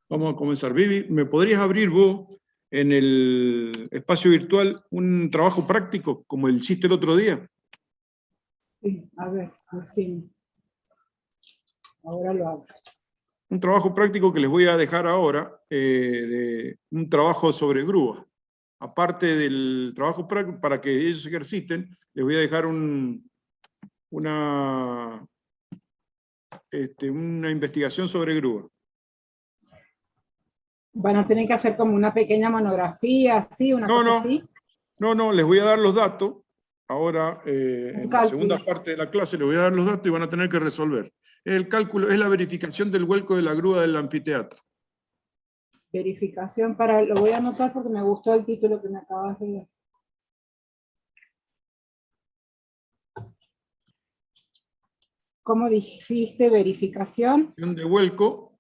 Vamos a comenzar. Vivi, ¿me podrías abrir vos en el espacio virtual un trabajo práctico como el hiciste el otro día? Sí, a ver, decime. Ahora lo hago. Un trabajo práctico que les voy a dejar ahora, un trabajo sobre grúa. Aparte del trabajo práctico, para que ellos ejerciten, les voy a dejar una investigación sobre grúa. Van a tener que hacer como una pequeña monografía, así, una cosa así. No, les voy a dar los datos. Ahora, en la segunda Cálculo. parte de la clase, les voy a dar los datos y van a tener que resolver. El cálculo es la verificación del vuelco de la grúa del anfiteatro. Verificación para, lo voy a anotar porque me gustó el título que me acabas de dar. ¿Cómo dijiste? Verificación. De vuelco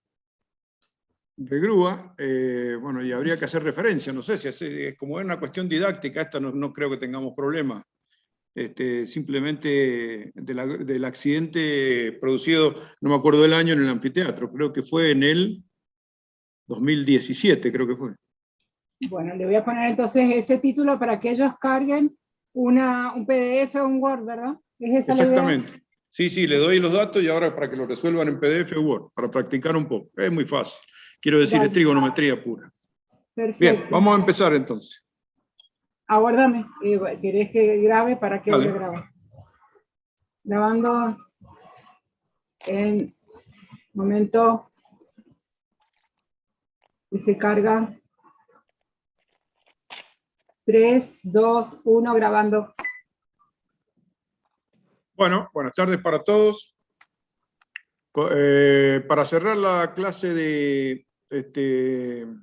de grúa, bueno, y habría que hacer referencia, no sé si es como es una cuestión didáctica, esta no creo que tengamos problemas. Simplemente del accidente producido, no me acuerdo del año, en el anfiteatro, creo que fue en el 2017, creo que fue. Bueno, le voy a poner entonces ese título para que ellos carguen un PDF o un Word, ¿verdad? ¿Es esa la idea? Exactamente. Sí, le doy los datos y ahora para que lo resuelvan en PDF o Word, para practicar un poco. Es muy fácil. Quiero decir, es trigonometría pura. Perfecto. Bien, vamos a empezar entonces. Aguárdame, ¿querés que grabe? ¿Para qué voy a Dale. grabar? Grabando en momento que se carga. 3, 2, 1, grabando. Bueno, buenas tardes para todos. Para cerrar la clase de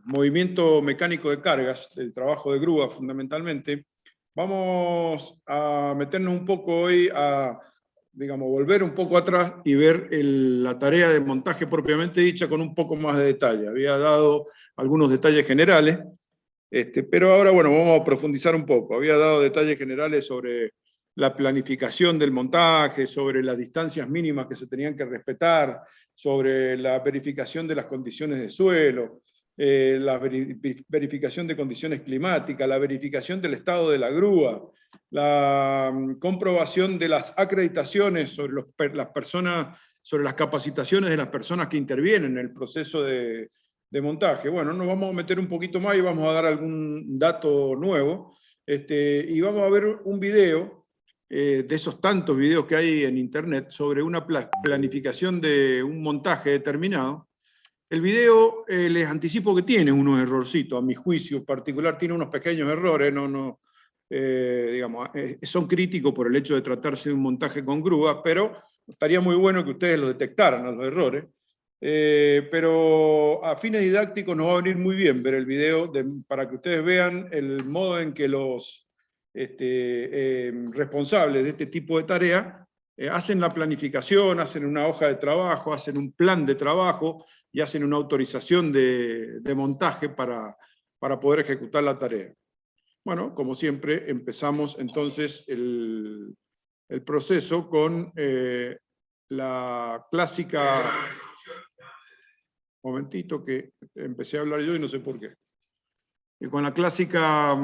movimiento mecánico de cargas, del trabajo de grúa fundamentalmente, vamos a meternos un poco hoy a, digamos, volver un poco atrás y ver la tarea de montaje propiamente dicha con un poco más de detalle. Había dado algunos detalles generales, pero ahora, bueno, vamos a profundizar un poco. Había dado detalles generales sobre la planificación del montaje, sobre las distancias mínimas que se tenían que respetar, sobre la verificación de las condiciones de suelo, la verificación de condiciones climáticas, la verificación del estado de la grúa, la comprobación de las acreditaciones sobre las personas, sobre las capacitaciones de las personas que intervienen en el proceso de montaje. Bueno, nos vamos a meter un poquito más y vamos a dar algún dato nuevo, y vamos a ver un video, de esos tantos videos que hay en internet sobre una planificación de un montaje determinado. El video, les anticipo que tiene unos errorcitos, a mi juicio particular tiene unos pequeños errores, digamos, son críticos por el hecho de tratarse de un montaje con grúa, pero estaría muy bueno que ustedes lo detectaran, los errores. Pero a fines didácticos nos va a venir muy bien ver el video para que ustedes vean el modo en que los responsables de este tipo de tarea hacen la planificación, hacen una hoja de trabajo, hacen un plan de trabajo y hacen una autorización de montaje para poder ejecutar la tarea. Bueno, como siempre, empezamos entonces el proceso con la clásica... Momentito que empecé a hablar yo y no sé por qué. Y con la clásica,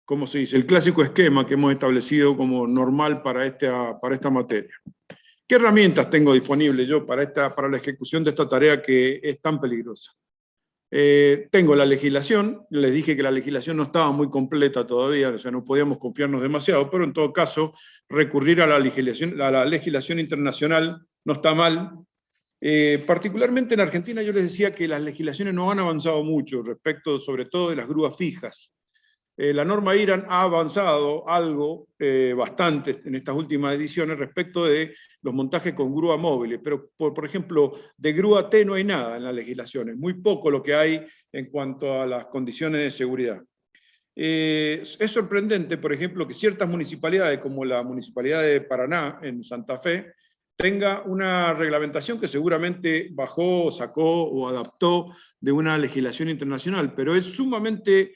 ¿cómo se dice? El clásico esquema que hemos establecido como normal para esta materia. ¿Qué herramientas tengo disponibles yo para la ejecución de esta tarea que es tan peligrosa? Tengo la legislación, les dije que la legislación no estaba muy completa todavía, o sea, no podíamos confiarnos demasiado, pero en todo caso, recurrir a la legislación internacional no está mal. Particularmente en Argentina yo les decía que las legislaciones no han avanzado mucho respecto sobre todo de las grúas fijas. La norma IRAN ha avanzado algo, bastante en estas últimas ediciones respecto de los montajes con grúa móviles, pero por ejemplo de grúa T no hay nada en las legislaciones, muy poco lo que hay en cuanto a las condiciones de seguridad. Es sorprendente, por ejemplo, que ciertas municipalidades como la Municipalidad de Paraná en Santa Fe tenga una reglamentación que seguramente bajó, sacó o adaptó de una legislación internacional, pero es sumamente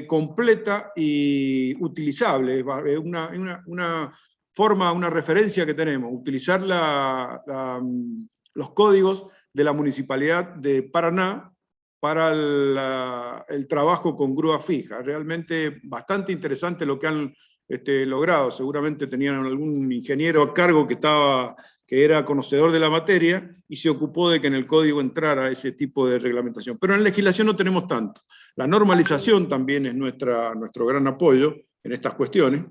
completa y utilizable, es una forma, una referencia que tenemos, utilizar los códigos de la Municipalidad de Paraná para el trabajo con grúa fija. Realmente bastante interesante lo que han logrado. Seguramente tenían algún ingeniero a cargo que era conocedor de la materia y se ocupó de que en el código entrara ese tipo de reglamentación. Pero en la legislación no tenemos tanto. La normalización también es nuestro gran apoyo en estas cuestiones.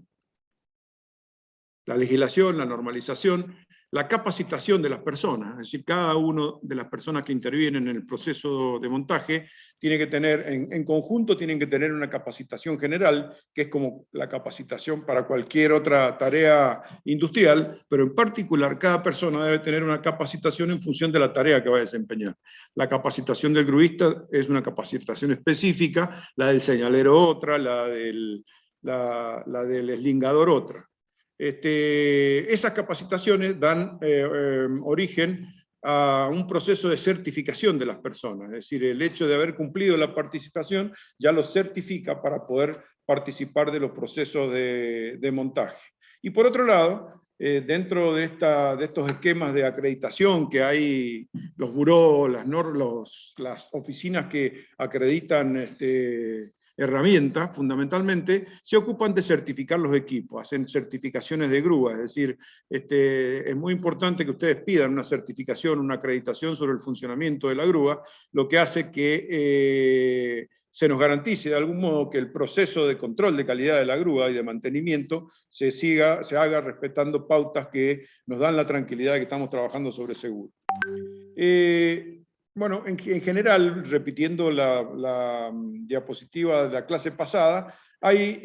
La legislación, la normalización, la capacitación de las personas, es decir, cada una de las personas que intervienen en el proceso de montaje tiene que tener, en conjunto tienen que tener una capacitación general, que es como la capacitación para cualquier otra tarea industrial, pero en particular cada persona debe tener una capacitación en función de la tarea que va a desempeñar. La capacitación del gruista es una capacitación específica, la del señalero otra, la del eslingador otra. Esas capacitaciones dan origen a un proceso de certificación de las personas, es decir, el hecho de haber cumplido la participación ya los certifica para poder participar de los procesos de montaje. Y por otro lado, dentro de estos esquemas de acreditación que hay, los burós, las oficinas que acreditan herramientas, fundamentalmente, se ocupan de certificar los equipos, hacen certificaciones de grúa, es decir, es muy importante que ustedes pidan una certificación, una acreditación sobre el funcionamiento de la grúa, lo que hace que se nos garantice de algún modo que el proceso de control de calidad de la grúa y de mantenimiento se haga respetando pautas que nos dan la tranquilidad de que estamos trabajando sobre seguro. Bueno, en general, repitiendo la diapositiva de la clase pasada, hay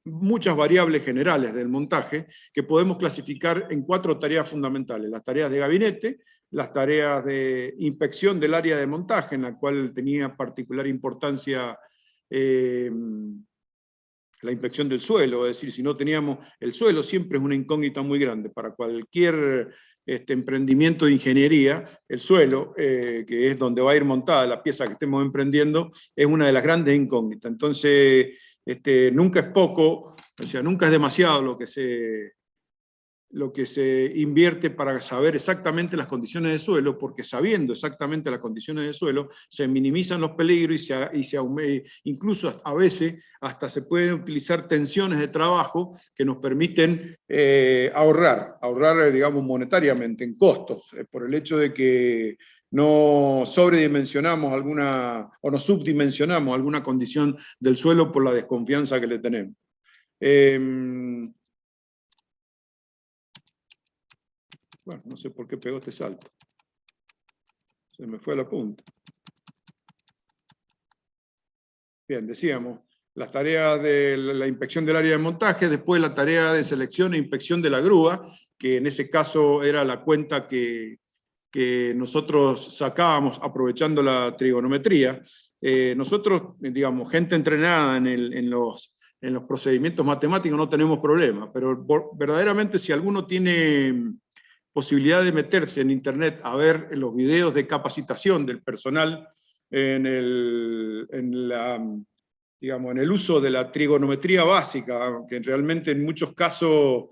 muchas variables generales del montaje que podemos clasificar en 4 tareas fundamentales. Las tareas de gabinete, las tareas de inspección del área de montaje, en la cual tenía particular importancia la inspección del suelo, es decir, si no teníamos el suelo, siempre es una incógnita muy grande para cualquier emprendimiento de ingeniería. El suelo, que es donde va a ir montada la pieza que estemos emprendiendo, es una de las grandes incógnitas. Entonces, nunca es poco, o sea, nunca es demasiado lo que se invierte para saber exactamente las condiciones de suelo, porque sabiendo exactamente las condiciones de suelo, se minimizan los peligros incluso a veces hasta se pueden utilizar tensiones de trabajo que nos permiten ahorrar, digamos, monetariamente, en costos, por el hecho de que no sobredimensionamos o no subdimensionamos alguna condición del suelo por la desconfianza que le tenemos. Bueno, no sé por qué pegó este salto. Se me fue a la punta. Bien, decíamos, las tareas de la inspección del área de montaje, después la tarea de selección e inspección de la grúa, que en ese caso era la cuenta que nosotros sacábamos aprovechando la trigonometría. Nosotros, digamos, gente entrenada en los procedimientos matemáticos no tenemos problema, pero verdaderamente si alguno tiene posibilidad de meterse en internet a ver los videos de capacitación del personal en el uso de la trigonometría básica, que realmente en muchos casos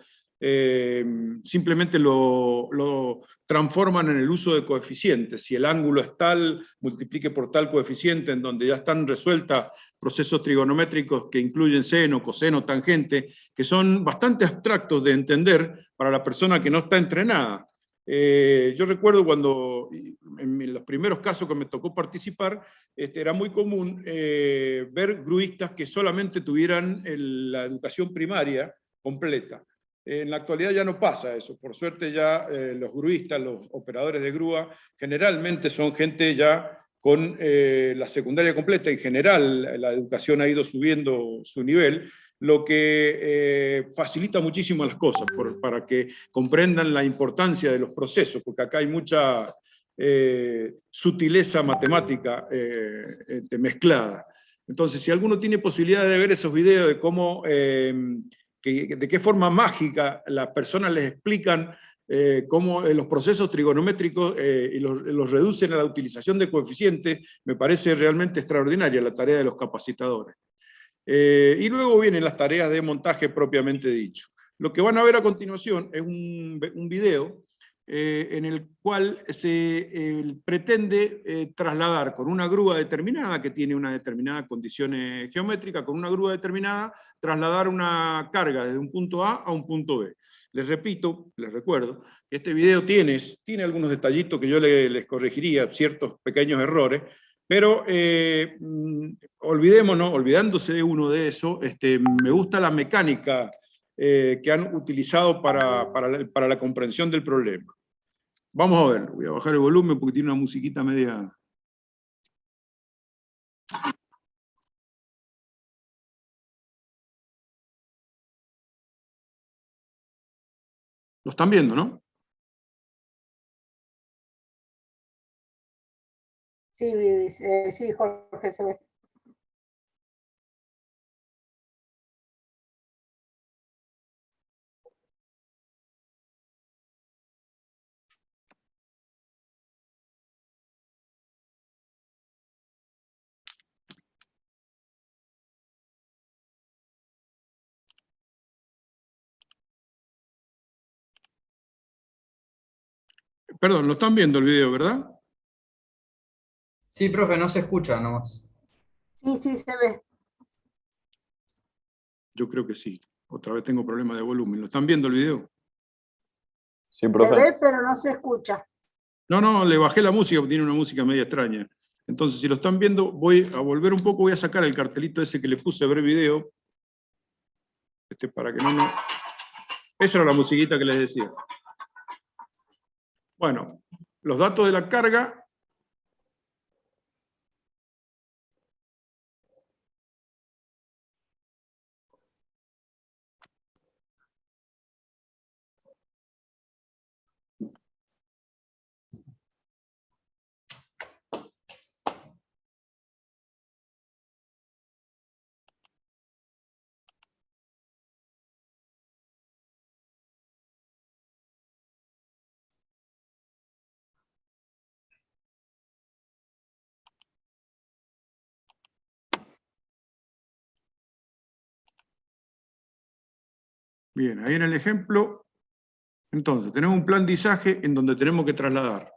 simplemente lo transforman en el uso de coeficientes. Si el ángulo es tal, multiplique por tal coeficiente, en donde ya están resueltas procesos trigonométricos que incluyen seno, coseno, tangente, que son bastante abstractos de entender para la persona que no está entrenada. Yo recuerdo cuando, en los primeros casos que me tocó participar, era muy común ver gruistas que solamente tuvieran la educación primaria completa. En la actualidad ya no pasa eso, por suerte ya los gruistas, los operadores de grúa, generalmente son gente ya con la secundaria completa. En general la educación ha ido subiendo su nivel, lo que facilita muchísimo las cosas para que comprendan la importancia de los procesos, porque acá hay mucha sutileza matemática mezclada. Entonces, si alguno tiene posibilidad de ver esos videos de cómo, de qué forma mágica las personas les explican cómo los procesos trigonométricos y los reducen a la utilización de coeficientes, me parece realmente extraordinaria la tarea de los capacitadores. Y luego vienen las tareas de montaje propiamente dicho. Lo que van a ver a continuación es un video en el cual se pretende trasladar con una grúa determinada, que tiene una determinada condición geométrica, con una grúa determinada, trasladar una carga desde un punto A un punto B. Les repito, les recuerdo, que este video tiene algunos detallitos que yo les corregiría, ciertos pequeños errores, pero olvidémonos, olvidándose de uno de eso, me gusta la mecánica que han utilizado para la comprensión del problema. Vamos a ver, voy a bajar el volumen porque tiene una musiquita media... Lo están viendo, ¿no? Sí, sí, Jorge, se ve. Perdón, lo están viendo el video, ¿verdad? Sí, profe, no se escucha nomás. Sí, sí, se ve. Yo creo que sí. Otra vez tengo problemas de volumen. ¿Lo están viendo el video? Sí, Se profe. ve, pero no se escucha. No, le bajé la música porque tiene una música media extraña. Entonces, si lo están viendo, voy a volver un poco, voy a sacar el cartelito ese que le puse a ver video. Para que no... Esa era la musiquita que les decía. Bueno, los datos de la carga. Bien, ahí en el ejemplo, entonces, tenemos un plan de izaje en donde tenemos que trasladar.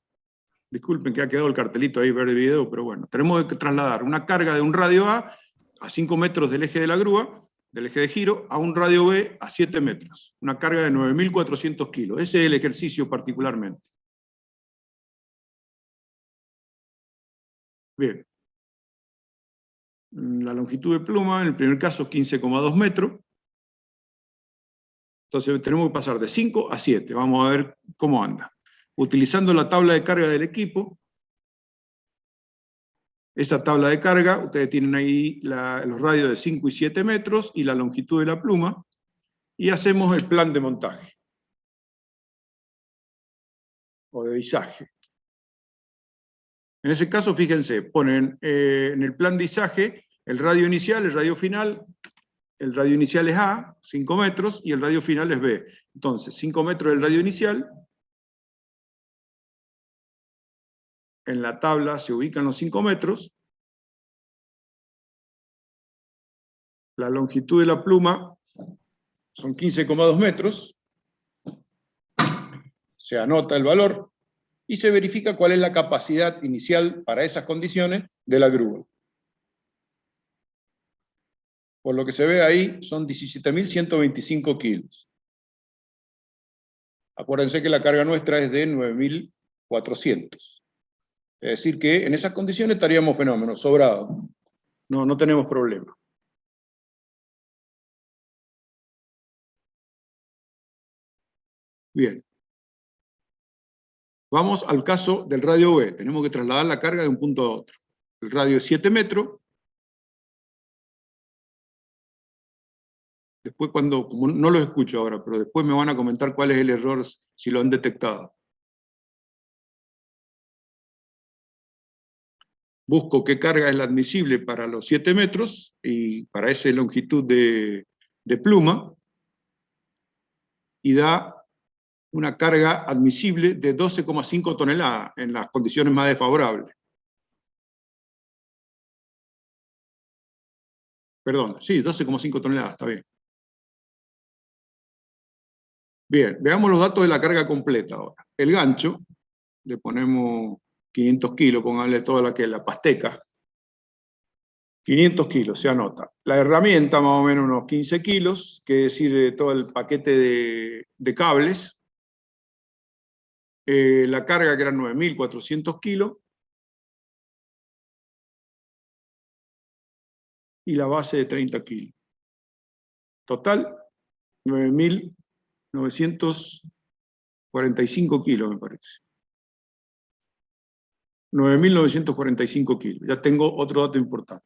Disculpen que ha quedado el cartelito ahí ver el video, pero bueno, tenemos que trasladar una carga de un radio A 5 metros del eje de la grúa, del eje de giro, a un radio B a 7 metros. Una carga de 9.400 kilos. Ese es el ejercicio particularmente. Bien. La longitud de pluma, en el primer caso, 15,2 metros. Entonces tenemos que pasar de 5 a 7. Vamos a ver cómo anda. Utilizando la tabla de carga del equipo, esa tabla de carga, ustedes tienen ahí los radios de 5 y 7 metros y la longitud de la pluma, y hacemos el plan de montaje o de izaje. En ese caso, fíjense, ponen en el plan de izaje el radio inicial, el radio final. El radio inicial es A, 5 metros, y el radio final es B. Entonces, 5 metros del radio inicial. En la tabla se ubican los 5 metros. La longitud de la pluma son 15,2 metros. Se anota el valor y se verifica cuál es la capacidad inicial para esas condiciones de la grúa. Por lo que se ve ahí, son 17.125 kilos. Acuérdense que la carga nuestra es de 9.400. Es decir que en esas condiciones estaríamos fenómenos, sobrados. No tenemos problema. Bien. Vamos al caso del radio B. Tenemos que trasladar la carga de un punto a otro. El radio es 7 metros. Después como no lo escucho ahora, pero después me van a comentar cuál es el error si lo han detectado. Busco qué carga es la admisible para los 7 metros y para esa longitud de pluma, y da una carga admisible de 12,5 toneladas en las condiciones más desfavorables. Perdón, sí, 12,5 toneladas, está bien. Bien, veamos los datos de la carga completa ahora. El gancho, le ponemos 500 kilos, pónganle toda la pasteca. 500 kilos, se anota. La herramienta, más o menos unos 15 kilos, que es decir, todo el paquete de cables. La carga, que eran 9.400 kilos. Y la base de 30 kilos. Total, 9.945 kilos, me parece. 9.945 kilos. Ya tengo otro dato importante.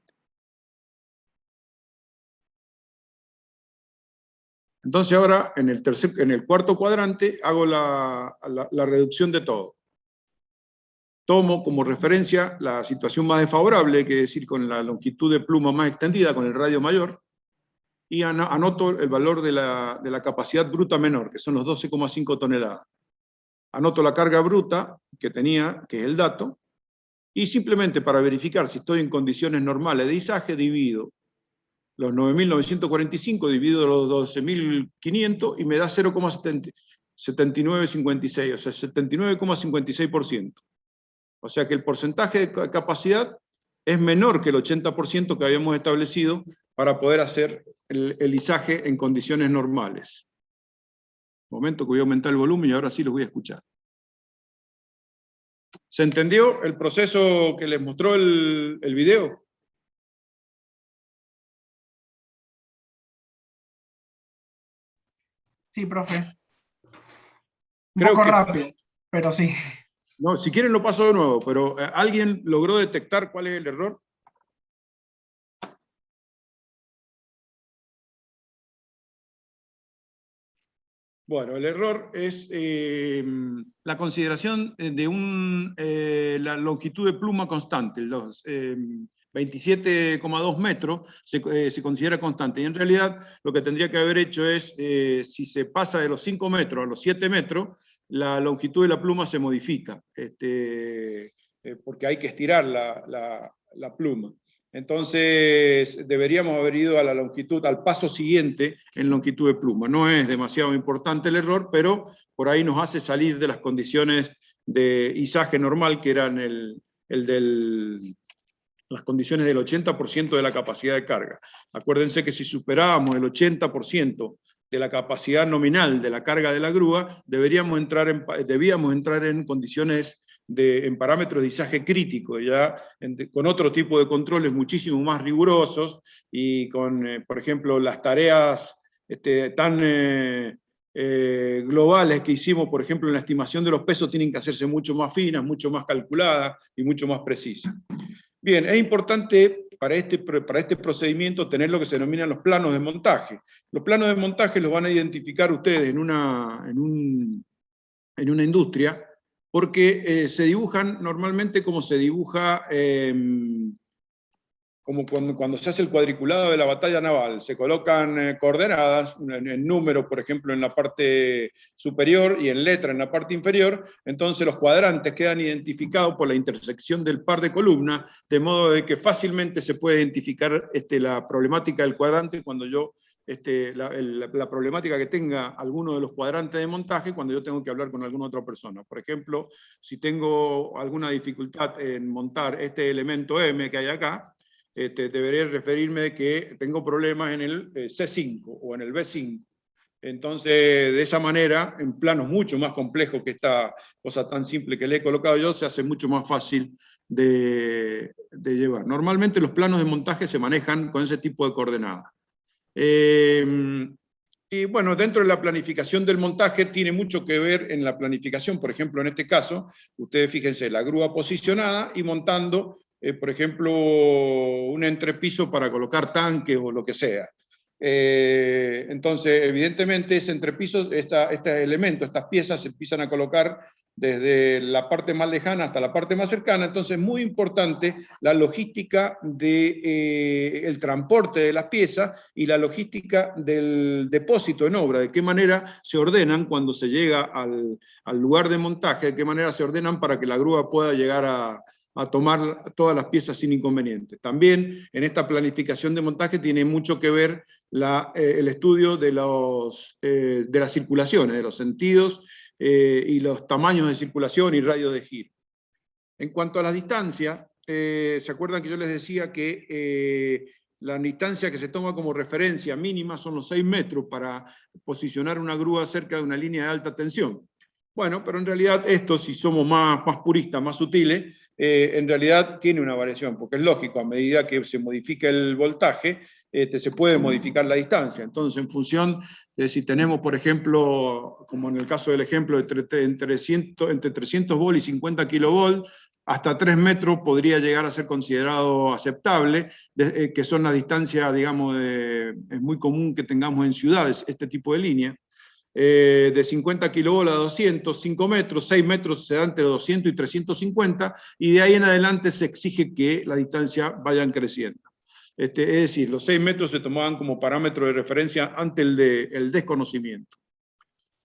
Entonces ahora, en el cuarto cuadrante, hago la reducción de todo. Tomo como referencia la situación más desfavorable, que es decir, con la longitud de pluma más extendida, con el radio mayor, y anoto el valor de la capacidad bruta menor, que son los 12,5 toneladas. Anoto la carga bruta que tenía, que es el dato, y simplemente para verificar si estoy en condiciones normales de izaje, divido los 9.945, divido los 12.500 y me da 0,7956, o sea, 79,56%. O sea que el porcentaje de capacidad es menor que el 80% que habíamos establecido para poder hacer el izaje en condiciones normales. Un momento que voy a aumentar el volumen y ahora sí los voy a escuchar. ¿Se entendió el proceso que les mostró el video? Sí, profe. Un Creo poco que- rápido, pero sí. No, si quieren lo paso de nuevo, pero ¿alguien logró detectar cuál es el error? Bueno, el error es la consideración de la longitud de pluma constante. Los 27,2 metros se considera constante. Y en realidad lo que tendría que haber hecho es, si se pasa de los 5 metros a los 7 metros, la longitud de la pluma se modifica, porque hay que estirar la pluma. Entonces deberíamos haber ido a la longitud, al paso siguiente en longitud de pluma. No es demasiado importante el error, pero por ahí nos hace salir de las condiciones de izaje normal, que eran las condiciones del 80% de la capacidad de carga. Acuérdense que si superábamos el 80% de la capacidad nominal de la carga de la grúa, debíamos entrar en condiciones en parámetros de izaje crítico, ya con otro tipo de controles muchísimo más rigurosos y con, por ejemplo, las tareas tan globales que hicimos, por ejemplo, en la estimación de los pesos, tienen que hacerse mucho más finas, mucho más calculadas y mucho más precisas. Bien, es importante para este procedimiento tener lo que se denominan los planos de montaje. Los planos de montaje los van a identificar ustedes en una industria, porque se dibujan normalmente como se dibuja, como cuando se hace el cuadriculado de la batalla naval. Se colocan coordenadas, en números, por ejemplo, en la parte superior y en letra en la parte inferior. Entonces los cuadrantes quedan identificados por la intersección del par de columnas, de modo de que fácilmente se puede identificar la problemática del cuadrante cuando yo la problemática que tenga alguno de los cuadrantes de montaje cuando yo tengo que hablar con alguna otra persona. Por ejemplo, si tengo alguna dificultad en montar este elemento M que hay acá, deberé referirme que tengo problemas en el C5 o en el B5. Entonces, de esa manera, en planos mucho más complejos que esta cosa tan simple que le he colocado yo, se hace mucho más fácil de llevar. Normalmente los planos de montaje se manejan con ese tipo de coordenadas. Y bueno, dentro de la planificación del montaje tiene mucho que ver en la planificación, por ejemplo, en este caso, ustedes fíjense, la grúa posicionada y montando, por ejemplo, un entrepiso para colocar tanques o lo que sea. Entonces, evidentemente, ese entrepiso, este elemento, estas piezas se empiezan a colocar desde la parte más lejana hasta la parte más cercana. Entonces es muy importante la logística del transporte de las piezas y la logística del depósito en obra, de qué manera se ordenan cuando se llega al lugar de montaje, de qué manera se ordenan para que la grúa pueda llegar a tomar todas las piezas sin inconveniente. También en esta planificación de montaje tiene mucho que ver el estudio de las circulaciones, de los sentidos y los tamaños de circulación y radios de giro. En cuanto a las distancias, ¿se acuerdan que yo les decía que la distancia que se toma como referencia mínima son los 6 metros para posicionar una grúa cerca de una línea de alta tensión? Bueno, pero en realidad esto, si somos más puristas, más sutiles, en realidad tiene una variación, porque es lógico, a medida que se modifica el voltaje, se puede modificar la distancia. Entonces, en función de si tenemos, por ejemplo, como en el caso del ejemplo, entre 300 volt y 50 kilovolt, hasta 3 metros podría llegar a ser considerado aceptable, que son las distancias, digamos, es muy común que tengamos en ciudades este tipo de línea. De 50 kilovolt a 200, 5 metros, 6 metros se da entre 200 y 350, y de ahí en adelante se exige que la distancia vayan creciendo. Es decir, los 6 metros se tomaban como parámetro de referencia ante el desconocimiento.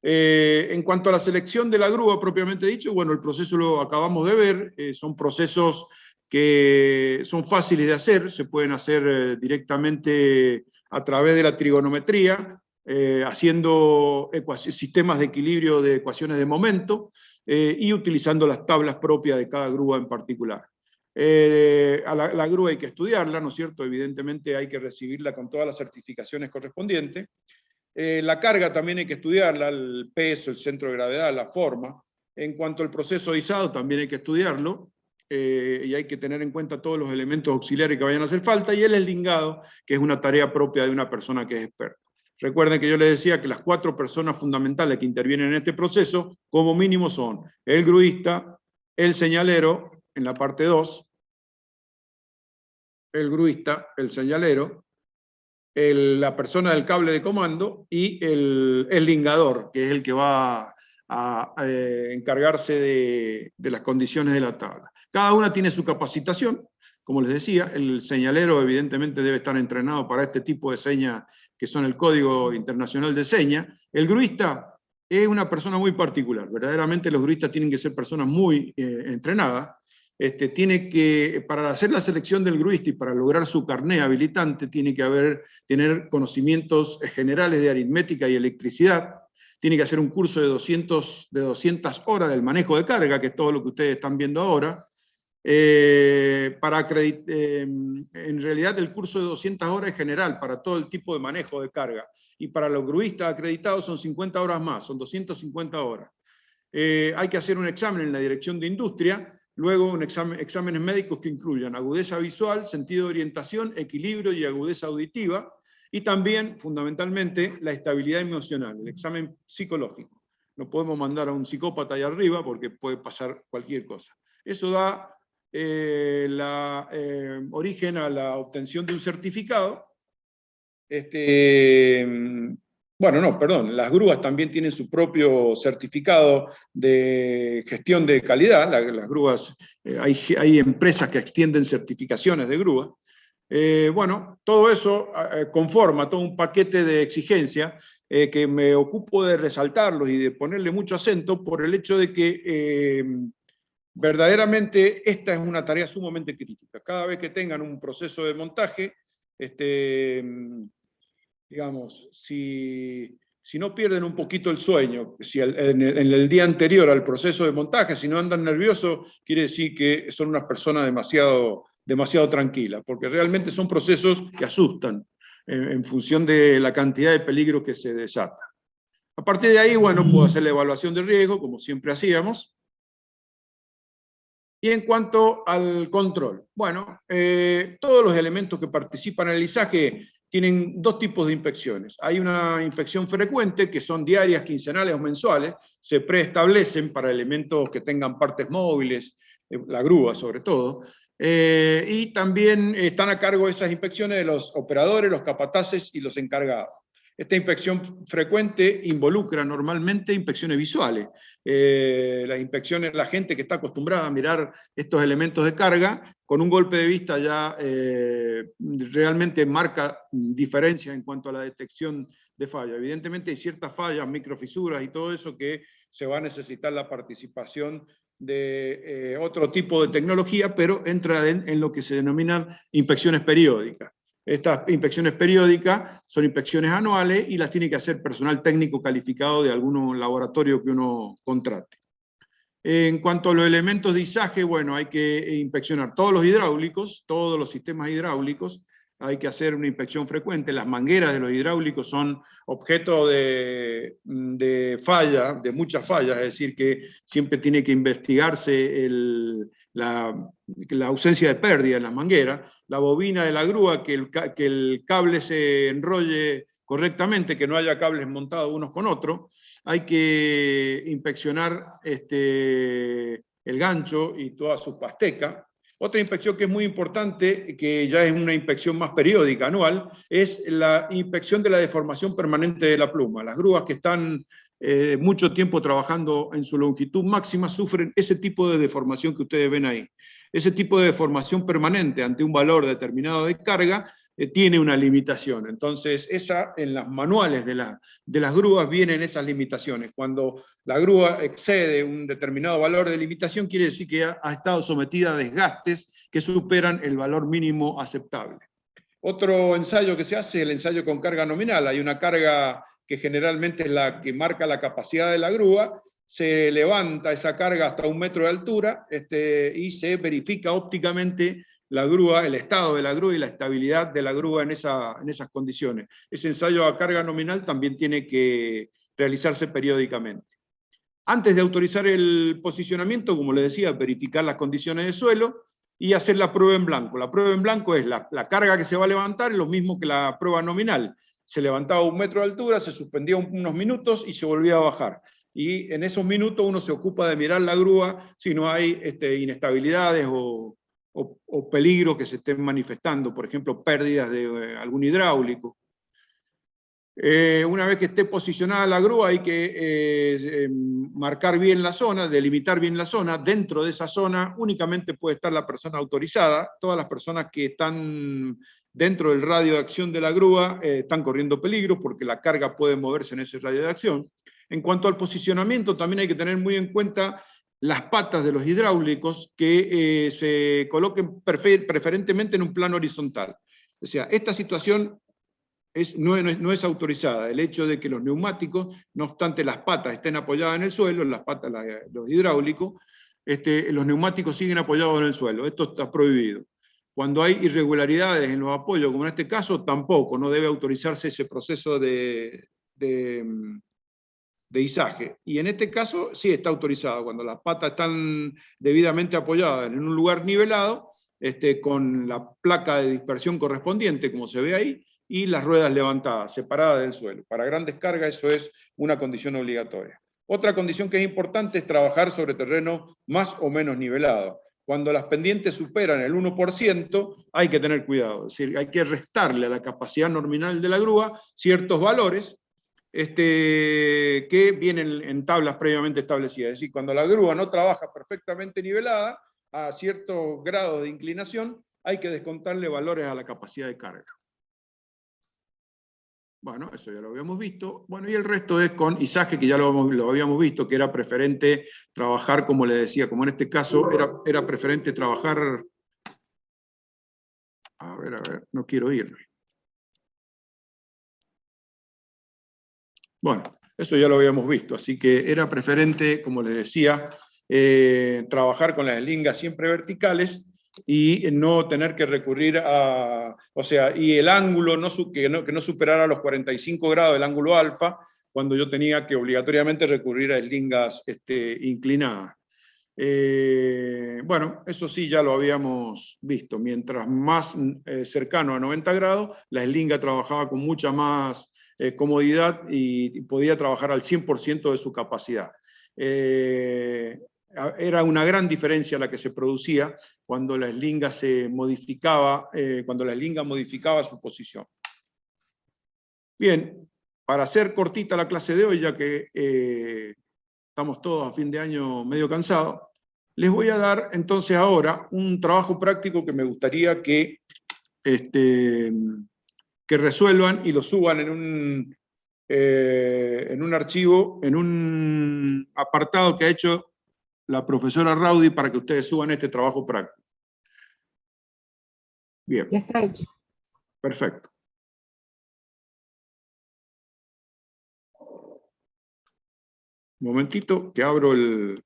En cuanto a la selección de la grúa propiamente dicho, bueno, el proceso lo acabamos de ver, son procesos que son fáciles de hacer, se pueden hacer directamente a través de la trigonometría, haciendo sistemas de equilibrio de ecuaciones de momento y utilizando las tablas propias de cada grúa en particular. A la grúa hay que estudiarla, ¿no es cierto? Evidentemente hay que recibirla con todas las certificaciones correspondientes. La carga también hay que estudiarla, el peso, el centro de gravedad, la forma. En cuanto al proceso de izado, también hay que estudiarlo, y hay que tener en cuenta todos los elementos auxiliares que vayan a hacer falta, y el eslingado, que es una tarea propia de una persona que es experta. Recuerden que yo les decía que las 4 personas fundamentales que intervienen en este proceso, como mínimo son el gruista, el señalero, en la parte 2, el gruista, el señalero, la persona del cable de comando y el lingador, que es el que va a encargarse de las condiciones de la tabla. Cada una tiene su capacitación, como les decía, el señalero evidentemente debe estar entrenado para este tipo de señas que son el Código Internacional de Señas. El gruista es una persona muy particular, verdaderamente los gruistas tienen que ser personas muy entrenadas. Tiene que, para hacer la selección del gruista y para lograr su carné habilitante, tiene que tener conocimientos generales de aritmética y electricidad, tiene que hacer un curso de 200 horas del manejo de carga, que es todo lo que ustedes están viendo ahora. En realidad el curso de 200 horas es general para todo el tipo de manejo de carga, y para los gruistas acreditados son 50 horas más, son 250 horas. Hay que hacer un examen en la dirección de industria, luego exámenes médicos que incluyan agudeza visual, sentido de orientación, equilibrio y agudeza auditiva, y también, fundamentalmente, la estabilidad emocional, el examen psicológico. No podemos mandar a un psicópata ahí arriba porque puede pasar cualquier cosa. Eso da origen a la obtención de un certificado. Las grúas también tienen su propio certificado de gestión de calidad. Las grúas, hay empresas que extienden certificaciones de grúas. Todo eso conforma todo un paquete de exigencias que me ocupo de resaltarlos y de ponerle mucho acento por el hecho de que verdaderamente esta es una tarea sumamente crítica. Cada vez que tengan un proceso de montaje, digamos, si no pierden un poquito el sueño, si en el día anterior al proceso de montaje, si no andan nerviosos, quiere decir que son unas personas demasiado tranquilas, porque realmente son procesos que asustan en función de la cantidad de peligro que se desata. A partir de ahí, puedo hacer la evaluación de riesgo, como siempre hacíamos. Y en cuanto al control, todos los elementos que participan en el izaje tienen 2 tipos de inspecciones. Hay una inspección frecuente, que son diarias, quincenales o mensuales, se preestablecen para elementos que tengan partes móviles, la grúa sobre todo, y también están a cargo de esas inspecciones de los operadores, los capataces y los encargados. Esta inspección frecuente involucra normalmente inspecciones visuales. Las inspecciones, la gente que está acostumbrada a mirar estos elementos de carga, con un golpe de vista ya realmente marca diferencia en cuanto a la detección de fallas. Evidentemente hay ciertas fallas, microfisuras y todo eso que se va a necesitar la participación de otro tipo de tecnología, pero entra en lo que se denominan inspecciones periódicas. Estas inspecciones periódicas son inspecciones anuales y las tiene que hacer personal técnico calificado de algún laboratorio que uno contrate. En cuanto a los elementos de izaje, bueno, hay que inspeccionar todos los hidráulicos, todos los sistemas hidráulicos, hay que hacer una inspección frecuente. Las mangueras de los hidráulicos son objeto de falla, de muchas fallas, es decir, que siempre tiene que investigarse la ausencia de pérdida en las mangueras, la bobina de la grúa, que el cable se enrolle correctamente, que no haya cables montados unos con otros. Hay que inspeccionar el gancho y toda su pasteca. Otra inspección que es muy importante, que ya es una inspección más periódica, anual, es la inspección de la deformación permanente de la pluma. Las grúas que están mucho tiempo trabajando en su longitud máxima sufren ese tipo de deformación que ustedes ven ahí. Ese tipo de deformación permanente ante un valor determinado de carga tiene una limitación. Entonces, en los manuales de las grúas vienen esas limitaciones. Cuando la grúa excede un determinado valor de limitación, quiere decir que ha estado sometida a desgastes que superan el valor mínimo aceptable. Otro ensayo que se hace es el ensayo con carga nominal. Hay una carga que generalmente es la que marca la capacidad de la grúa, se levanta esa carga hasta 1 metro de altura y se verifica ópticamente la grúa, el estado de la grúa y la estabilidad de la grúa en esas condiciones. Ese ensayo a carga nominal también tiene que realizarse periódicamente. Antes de autorizar el posicionamiento, como les decía, verificar las condiciones de suelo y hacer la prueba en blanco. La prueba en blanco es la carga que se va a levantar, es lo mismo que la prueba nominal. Se levantaba 1 metro de altura, se suspendía unos minutos y se volvía a bajar. Y en esos minutos uno se ocupa de mirar la grúa si no hay inestabilidades o peligros que se estén manifestando, por ejemplo, pérdidas de algún hidráulico. Una vez que esté posicionada la grúa hay que marcar bien la zona, delimitar bien la zona. Dentro de esa zona únicamente puede estar la persona autorizada. Todas las personas que están dentro del radio de acción de la grúa están corriendo peligro porque la carga puede moverse en ese radio de acción. En cuanto al posicionamiento, también hay que tener muy en cuenta las patas de los hidráulicos que se coloquen preferentemente en un plano horizontal. O sea, esta situación no es autorizada. El hecho de que los neumáticos, no obstante las patas estén apoyadas en el suelo, los hidráulicos, los neumáticos siguen apoyados en el suelo. Esto está prohibido. Cuando hay irregularidades en los apoyos, como en este caso, tampoco, no debe autorizarse ese proceso de izaje. Y en este caso sí está autorizado, cuando las patas están debidamente apoyadas en un lugar nivelado, con la placa de dispersión correspondiente, como se ve ahí, y las ruedas levantadas, separadas del suelo. Para grandes cargas eso es una condición obligatoria. Otra condición que es importante es trabajar sobre terreno más o menos nivelado. Cuando las pendientes superan el 1%, hay que tener cuidado. Es decir, hay que restarle a la capacidad nominal de la grúa ciertos valores que vienen en tablas previamente establecidas. Es decir, cuando la grúa no trabaja perfectamente nivelada, a cierto grado de inclinación, hay que descontarle valores a la capacidad de carga. Bueno, eso ya lo habíamos visto. Bueno, y el resto es con izaje, que ya lo habíamos visto, que era preferente trabajar, como le decía, como en este caso, era preferente trabajar... A ver, no quiero irme. Bueno, eso ya lo habíamos visto, así que era preferente, como les decía, trabajar con las eslingas siempre verticales y no tener que recurrir a... O sea, y el ángulo que no superara los 45 grados del ángulo alfa, cuando yo tenía que obligatoriamente recurrir a eslingas inclinadas. Bueno, eso sí ya lo habíamos visto. Mientras más cercano a 90 grados, la eslinga trabajaba con mucha más comodidad y podía trabajar al 100% de su capacidad. Era una gran diferencia la que se producía cuando la eslinga se modificaba, cuando la eslinga modificaba su posición. Bien, para hacer cortita la clase de hoy, ya que estamos todos a fin de año medio cansados, les voy a dar entonces ahora un trabajo práctico que me gustaría que resuelvan y lo suban en un archivo, en un apartado que ha hecho la profesora Raudy para que ustedes suban este trabajo práctico. Bien. Ya está hecho. Perfecto. Un momentito, que abro el...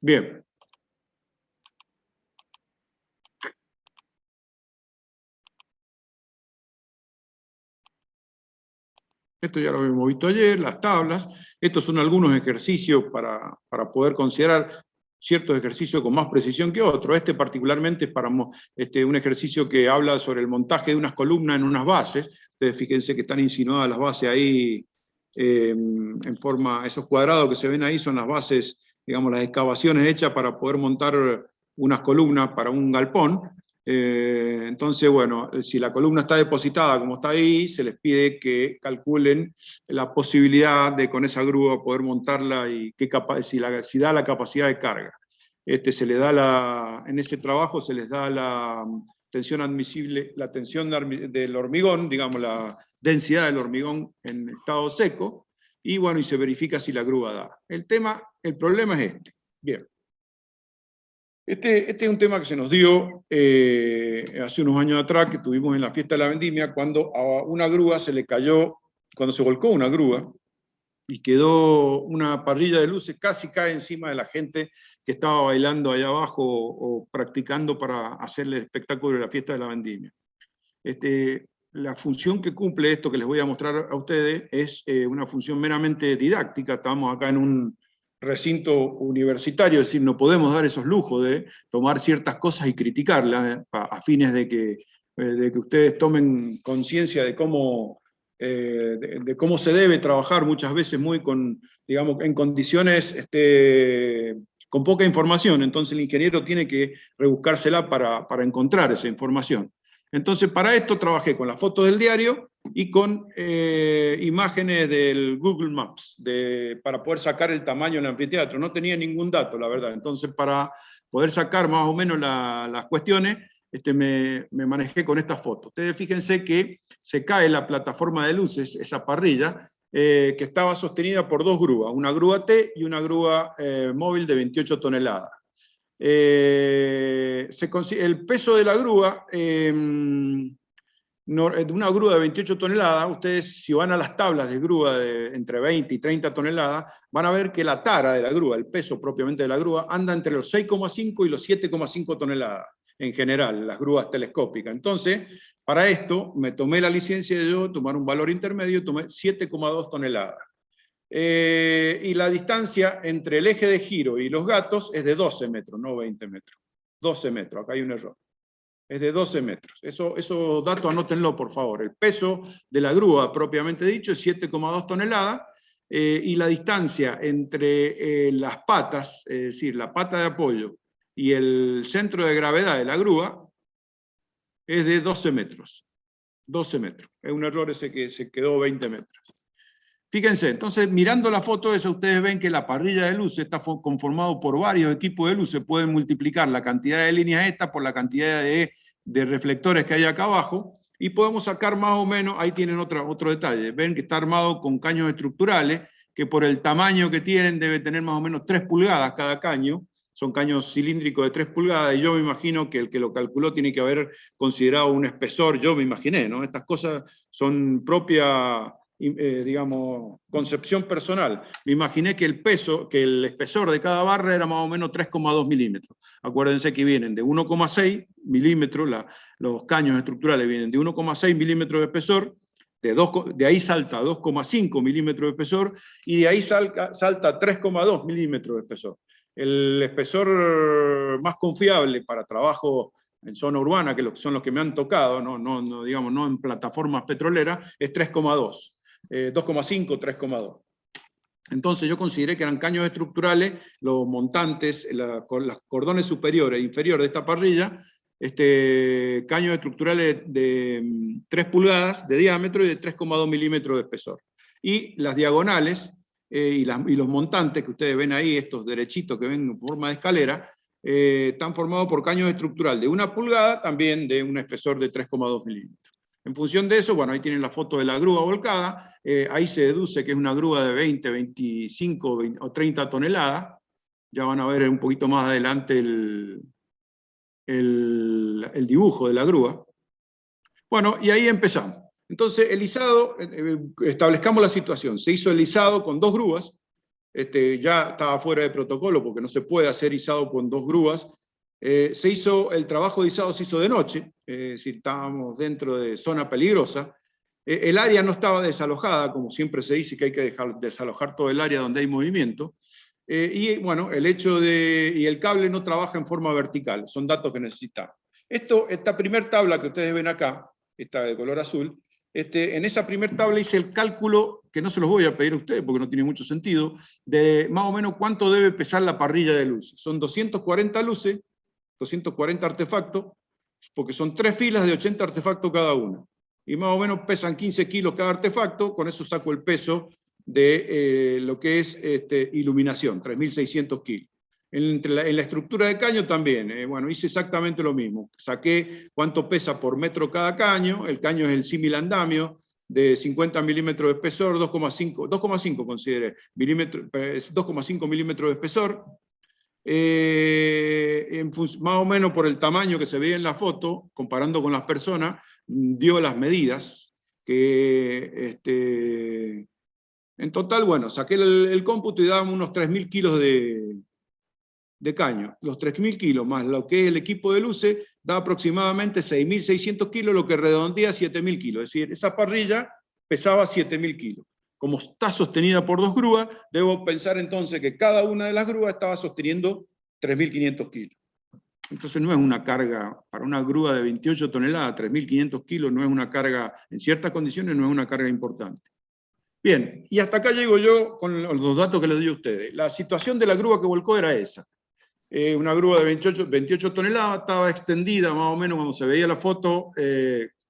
Bien. Esto ya lo habíamos visto ayer, las tablas. Estos son algunos ejercicios para poder considerar ciertos ejercicios con más precisión que otros. Este particularmente es para un ejercicio que habla sobre el montaje de unas columnas en unas bases. Ustedes fíjense que están insinuadas las bases ahí en forma, esos cuadrados que se ven ahí son las bases, digamos, las excavaciones hechas para poder montar unas columnas para un galpón. Entonces, bueno, si la columna está depositada como está ahí, se les pide que calculen la posibilidad de con esa grúa poder montarla y si da la capacidad de carga. Se le da en ese trabajo se les da la tensión admisible, la tensión del hormigón, digamos la densidad del hormigón en estado seco, y bueno, y se verifica si la grúa da. El problema es este. Bien. Este es un tema que se nos dio hace unos años atrás, que tuvimos en la fiesta de la vendimia, cuando a una grúa se le cayó, cuando se volcó una grúa, y quedó una parrilla de luces, casi cae encima de la gente que estaba bailando allá abajo o practicando para hacer el espectáculo de la fiesta de la vendimia. La función que cumple esto que les voy a mostrar a ustedes es una función meramente didáctica. Estamos acá en un recinto universitario, es decir, no podemos dar esos lujos de tomar ciertas cosas y criticarlas a fines de que ustedes tomen conciencia de cómo se debe trabajar muchas veces digamos, en condiciones con poca información. Entonces el ingeniero tiene que rebuscársela para encontrar esa información. Entonces, para esto trabajé con las fotos del diario y con imágenes del Google Maps, para poder sacar el tamaño del anfiteatro. No tenía ningún dato, la verdad. Entonces, para poder sacar más o menos las cuestiones, me manejé con estas fotos. Ustedes fíjense que se cae la plataforma de luces, esa parrilla, que estaba sostenida por dos grúas, una grúa T y una grúa móvil de 28 toneladas. El peso de la grúa, de una grúa de 28 toneladas, ustedes si van a las tablas de grúa de entre 20 y 30 toneladas, van a ver que la tara de la grúa, el peso propiamente de la grúa, anda entre los 6,5 y los 7,5 toneladas, en general, las grúas telescópicas. Entonces, para esto, me tomé la licencia de yo tomar un valor intermedio, tomé 7,2 toneladas. Y la distancia entre el eje de giro y los gatos es de 12 metros, no 20 metros. 12 metros, acá hay un error. Es de 12 metros. Esos datos anótenlo, por favor. El peso de la grúa, propiamente dicho, es 7,2 toneladas, y la distancia entre las patas, es decir, la pata de apoyo y el centro de gravedad de la grúa, es de 12 metros. 12 metros. Es un error ese que se quedó 20 metros. Fíjense, entonces mirando la foto esa, ustedes ven que la parrilla de luces está conformado por varios equipos de luces. Pueden multiplicar la cantidad de líneas estas por la cantidad de reflectores que hay acá abajo, y podemos sacar más o menos, ahí tienen otro detalle, ven que está armado con caños estructurales, que por el tamaño que tienen debe tener más o menos 3 pulgadas cada caño. Son caños cilíndricos de 3 pulgadas, y yo me imagino que el que lo calculó tiene que haber considerado un espesor, yo me imaginé, ¿no? Estas cosas son propia, digamos, concepción personal. Me imaginé que el espesor de cada barra era más o menos 3,2 milímetros. Acuérdense que vienen de 1,6 milímetros, los caños estructurales vienen de 1,6 milímetros de espesor, de ahí salta a 2,5 milímetros de espesor, y de ahí salta a 3,2 milímetros de espesor. El espesor más confiable para trabajo en zona urbana, que son los que me han tocado, digamos, no en plataformas petroleras, es 3,2. 2,5, 3,2. Entonces yo consideré que eran caños estructurales, los montantes, los cordones superiores e inferiores de esta parrilla, caños estructurales de 3 pulgadas de diámetro y de 3,2 milímetros de espesor. Y las diagonales y los montantes que ustedes ven ahí, estos derechitos que ven en forma de escalera, están formados por caños estructural de 1 pulgada, también de un espesor de 3,2 milímetros. En función de eso, bueno, ahí tienen la foto de la grúa volcada, ahí se deduce que es una grúa de 20, 25 20 o 30 toneladas, ya van a ver un poquito más adelante el dibujo de la grúa. Bueno, y ahí empezamos. Entonces, el izado, establezcamos la situación, se hizo el izado con 2 grúas, ya estaba fuera de protocolo porque no se puede hacer izado con 2 grúas. Se hizo, el trabajo de izado se hizo de noche, es decir, estábamos dentro de zona peligrosa. El área no estaba desalojada, como siempre se dice que hay que desalojar todo el área donde hay movimiento. Y bueno, y el cable no trabaja en forma vertical, son datos que necesitamos. Esta primer tabla que ustedes ven acá, esta de color azul, en esa primera tabla hice el cálculo, que no se los voy a pedir a ustedes porque no tiene mucho sentido, de más o menos cuánto debe pesar la parrilla de luces. Son 240 luces, 240 artefactos, porque son 3 filas de 80 artefactos cada una. Y más o menos pesan 15 kilos cada artefacto, con eso saco el peso de lo que es iluminación, 3.600 kilos. En la estructura de caño también, bueno, hice exactamente lo mismo. Saqué cuánto pesa por metro cada caño, el caño es el símil andamio, de 50 milímetros de espesor, 2,5 consideré, 2,5 milímetros de espesor, más o menos por el tamaño que se veía en la foto, comparando con las personas, dio las medidas, que en total, bueno, saqué el cómputo y dábamos unos 3.000 kilos de caño. Los 3.000 kilos más lo que es el equipo de luces da aproximadamente 6.600 kilos, lo que redondea 7.000 kilos. Es decir, esa parrilla pesaba 7.000 kilos. Como está sostenida por 2 grúas, debo pensar entonces que cada una de las grúas estaba sosteniendo 3.500 kilos. Entonces no es una carga, para una grúa de 28 toneladas, 3.500 kilos no es una carga, en ciertas condiciones no es una carga importante. Bien, y hasta acá llego yo con los datos que les doy a ustedes. La situación de la grúa que volcó era esa. Una grúa de 28 toneladas, estaba extendida más o menos cuando se veía la foto,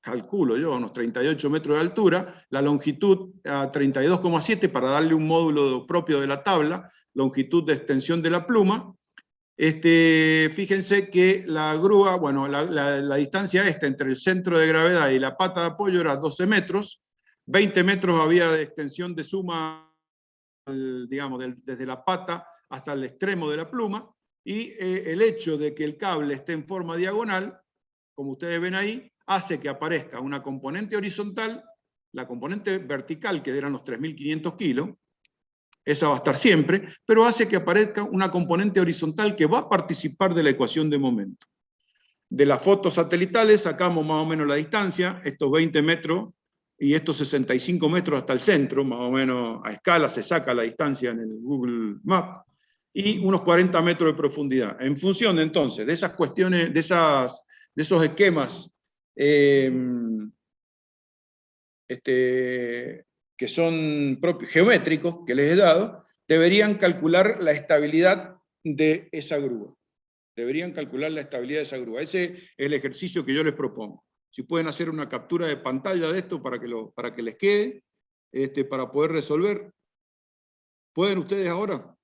calculo yo, a unos 38 metros de altura, la longitud a 32,7 para darle un módulo propio de la tabla, longitud de extensión de la pluma. Fíjense que la grúa, bueno, la distancia entre el centro de gravedad y la pata de apoyo era 12 metros, 20 metros había de extensión de suma, digamos, desde la pata hasta el extremo de la pluma, y el hecho de que el cable esté en forma diagonal, como ustedes ven ahí, hace que aparezca una componente horizontal, la componente vertical, que eran los 3.500 kilos, esa va a estar siempre, pero hace que aparezca una componente horizontal que va a participar de la ecuación de momento. De las fotos satelitales sacamos más o menos la distancia, estos 20 metros y estos 65 metros hasta el centro, más o menos a escala se saca la distancia en el Google Maps, y unos 40 metros de profundidad. En función entonces de esas cuestiones, de esos esquemas que son geométricos que les he dado, deberían calcular la estabilidad de esa grúa. Deberían calcular la estabilidad de esa grúa. Ese es el ejercicio que yo les propongo. Si pueden hacer una captura de pantalla de esto para que les quede, para poder resolver. ¿Pueden ustedes ahora?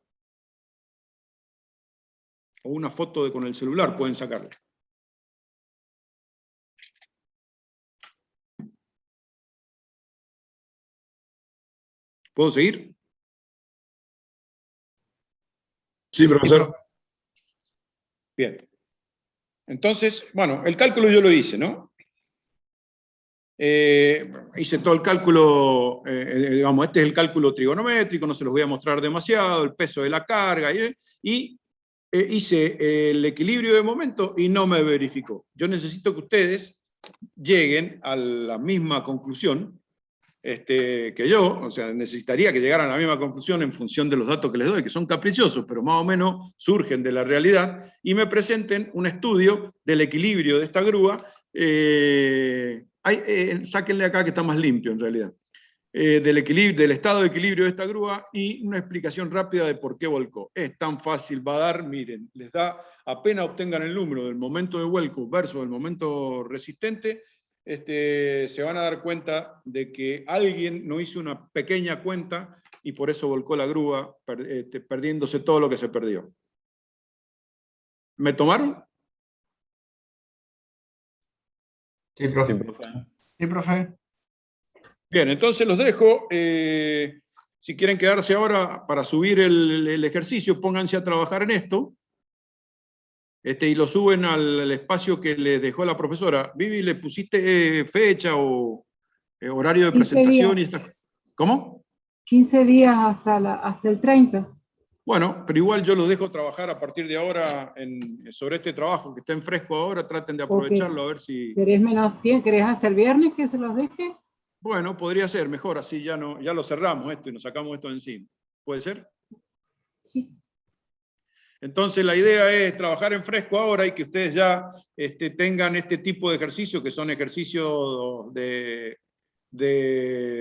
O una foto con el celular pueden sacarla. ¿Puedo seguir? Sí, profesor. Bien. Entonces, bueno, el cálculo yo lo hice, ¿no? Hice todo el cálculo, digamos, este es el cálculo trigonométrico, no se los voy a mostrar demasiado, el peso de la carga, y hice el equilibrio de momento y no me verificó. Yo necesito que ustedes lleguen a la misma conclusión que yo, o sea, necesitaría que llegaran a la misma conclusión en función de los datos que les doy, que son caprichosos, pero más o menos surgen de la realidad, y me presenten un estudio del equilibrio de esta grúa. Sáquenle acá que está más limpio en realidad. Del estado de equilibrio de esta grúa y una explicación rápida de por qué volcó. Es tan fácil, va a dar, miren, les da, apenas obtengan el número del momento de vuelco versus el momento resistente, se van a dar cuenta de que alguien no hizo una pequeña cuenta y por eso volcó la grúa, perdiéndose todo lo que se perdió. ¿Me tomaron? Sí, profe. Sí, profe. Bien, entonces los dejo. Si quieren quedarse ahora para subir el ejercicio, pónganse a trabajar en esto. Y lo suben al espacio que les dejó la profesora. Vivi, ¿le pusiste fecha o horario de 15 presentación? días. Y estas- ¿Cómo? 15 días hasta el 30. Bueno, pero igual yo los dejo trabajar a partir de ahora sobre este trabajo que está en fresco ahora. Traten de aprovecharlo a ver si... ¿Querés menos tiempo? ¿Querés hasta el viernes que se los deje? Bueno, podría ser mejor, así ya lo cerramos esto y nos sacamos esto de encima. ¿Puede ser? Sí. Entonces la idea es trabajar en fresco ahora y que ustedes ya tengan este tipo de ejercicios, que son ejercicios de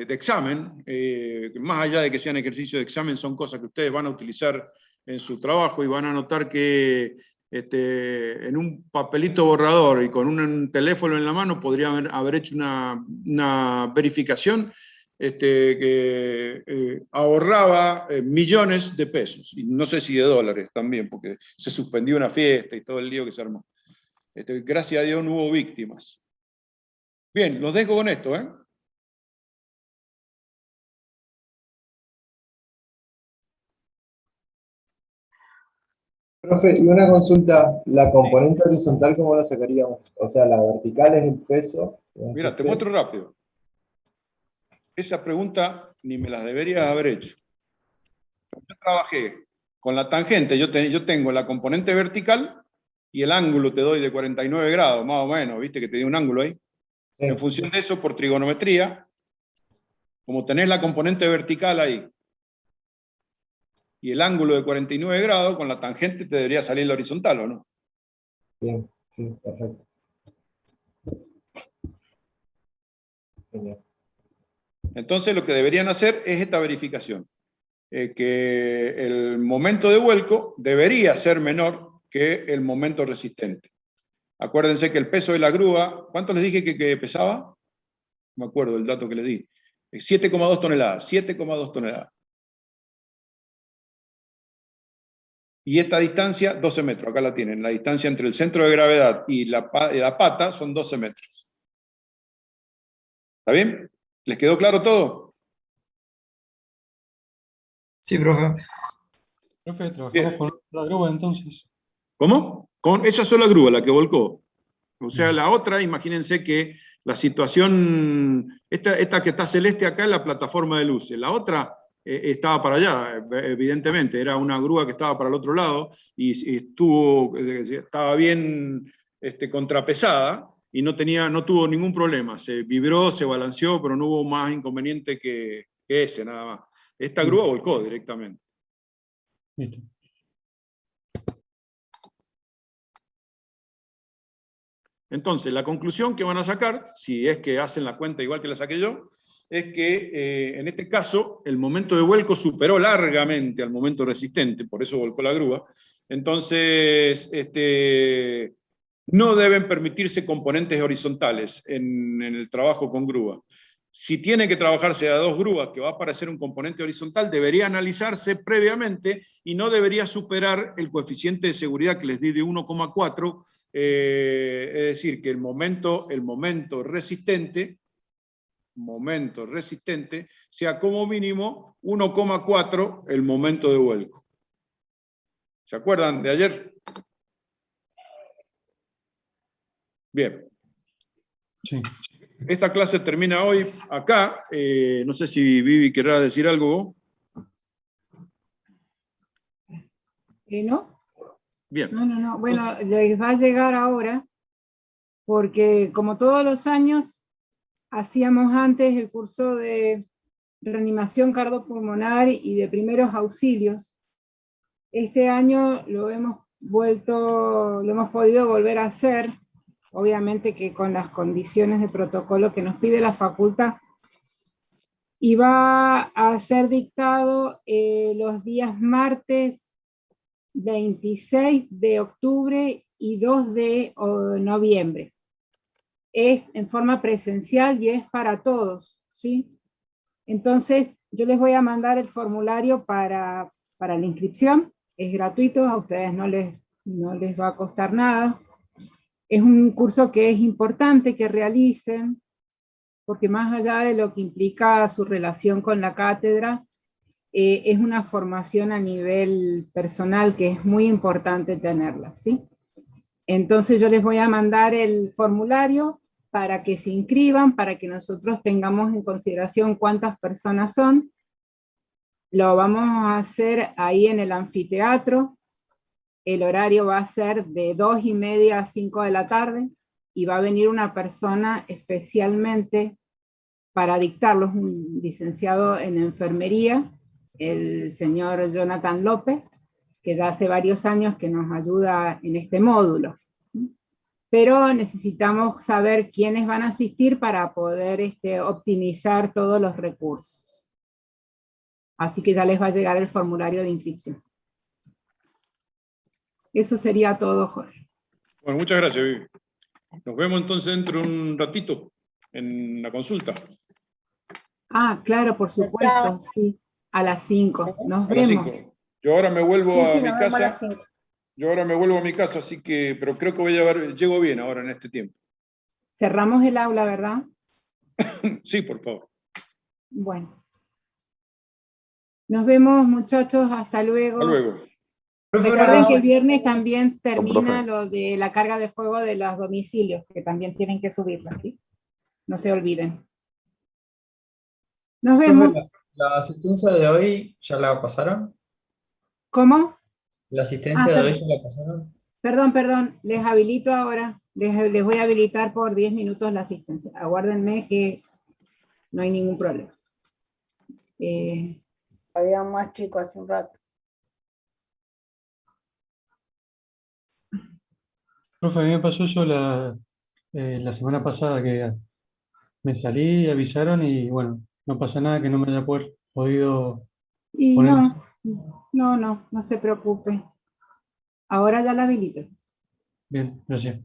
examen, que más allá de que sean ejercicios de examen, son cosas que ustedes van a utilizar en su trabajo y van a notar que en un papelito borrador y con un teléfono en la mano podrían haber hecho una verificación que ahorraba millones de pesos, y no sé si de dólares también, porque se suspendió una fiesta y todo el lío que se armó. Gracias a Dios no hubo víctimas. Bien, los dejo con esto, ¿eh? Profe, y una consulta, la componente horizontal, ¿cómo la sacaríamos? O sea, la vertical es el peso. Mira, te muestro rápido. Esa pregunta ni me las deberías haber hecho. Yo trabajé con la tangente, yo tengo la componente vertical y el ángulo te doy de 49 grados, más o menos, viste que te di un ángulo ahí. Sí. En función de eso, por trigonometría, como tenés la componente vertical ahí y el ángulo de 49 grados, con la tangente te debería salir la horizontal, ¿o no? Bien, sí, perfecto. Genial. Entonces lo que deberían hacer es esta verificación. Que el momento de vuelco debería ser menor que el momento resistente. Acuérdense que el peso de la grúa, ¿cuánto les dije que pesaba? No me acuerdo el dato que les di. 7,2 toneladas, 7,2 toneladas. Y esta distancia, 12 metros, acá la tienen. La distancia entre el centro de gravedad y la pata son 12 metros. ¿Está bien? ¿Les quedó claro todo? Sí, profe. Profe, trabajamos Bien. con la grúa entonces. ¿Cómo? Con esa sola grúa, la que volcó. O sea, la otra, imagínense que la situación, esta que está celeste acá es la plataforma de luces, la otra estaba para allá, evidentemente, era una grúa que estaba para el otro lado y estaba bien contrapesada y no tuvo ningún problema, se vibró, se balanceó, pero no hubo más inconveniente que ese, nada más. Esta grúa volcó directamente. Listo. Entonces, la conclusión que van a sacar, si es que hacen la cuenta igual que la saqué yo, es que en este caso el momento de vuelco superó largamente al momento resistente, por eso volcó la grúa. Entonces, no deben permitirse componentes horizontales en el trabajo con grúa. Si tiene que trabajarse a dos grúas, que va a aparecer un componente horizontal, debería analizarse previamente y no debería superar el coeficiente de seguridad que les di de 1,4. Es decir, que el momento resistente sea como mínimo 1,4 el momento de vuelco. ¿Se acuerdan de ayer? Bien. Sí. Esta clase termina hoy acá. No sé si Vivi querrá decir algo. ¿No? Bien. No. Bueno, les va a llegar ahora, porque como todos los años, hacíamos antes el curso de reanimación cardiopulmonar y de primeros auxilios. Este año lo hemos podido volver a hacer, obviamente que con las condiciones de protocolo que nos pide la facultad, y va a ser dictado los días martes 26 de octubre y 2 de noviembre. Es en forma presencial y es para todos, ¿sí? Entonces, yo les voy a mandar el formulario para la inscripción, es gratuito, a ustedes no les no les va a costar nada. Es un curso que es importante que realicen, porque más allá de lo que implica su relación con la cátedra, es una formación a nivel personal que es muy importante tenerla, ¿sí? Entonces yo les voy a mandar el formulario para que se inscriban, para que nosotros tengamos en consideración cuántas personas son. Lo vamos a hacer ahí en el anfiteatro. El horario va a ser de 2:30 a 5 de la tarde, y va a venir una persona especialmente para dictarlos, un licenciado en enfermería, el señor Jonathan López, que ya hace varios años que nos ayuda en este módulo. Pero necesitamos saber quiénes van a asistir para poder optimizar todos los recursos. Así que ya les va a llegar el formulario de inscripción. Eso sería todo, Jorge. Bueno, muchas gracias, Vivi. Nos vemos entonces dentro de un ratito en la consulta. Ah, claro, por supuesto, sí. A las 5. Nos A las vemos. 5. Yo ahora me vuelvo Sí, a sí, mi nos vemos a las casa. 5. Yo ahora me vuelvo a mi casa, así que, pero creo que llego bien ahora en este tiempo. Cerramos el aula, ¿verdad? Sí, por favor. Bueno. Nos vemos, muchachos. Hasta luego. Hasta luego. Profe, Recuerden una que el viernes también profe. termina lo de la carga de fuego de los domicilios, que también tienen que subirla, ¿sí? No se olviden. Nos profe, vemos. la asistencia de hoy ya la pasaron. ¿Cómo? ¿La asistencia de hoy ya la pasaron? Perdón. Les habilito ahora. Les voy a habilitar por 10 minutos la asistencia. Aguárdenme que no hay ningún problema. Había más chicos hace un rato. Profe, a mí me pasó eso la semana pasada, que me salí, avisaron y bueno, no pasa nada que no me haya podido Y poner. no se preocupe. Ahora ya la habilito. Bien, gracias.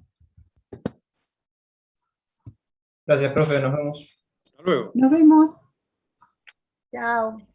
Gracias, profe, nos vemos. Hasta luego. Nos vemos. Chao.